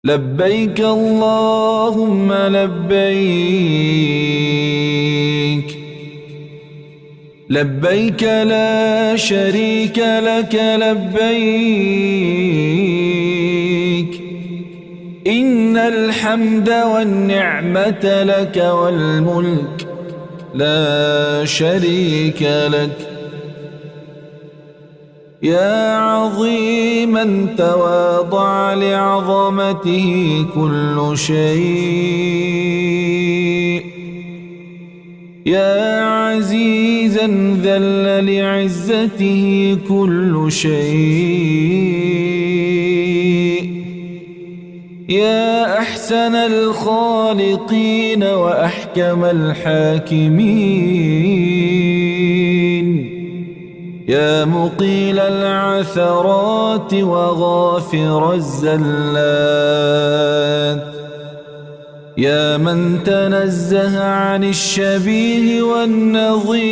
لبيك اللهم لبيك لبيك لا شريك لك لبيك إن الحمد والنعمة لك والملك لا شريك لك يا عظيما تواضع لعظمته كل شيء يا عزيزا ذل لعزته كل شيء يا أحسن الخالقين وأحكم الحاكمين يا مقيل العثرات وغافر الزلات يا من تنزه عن الشبيه والنظير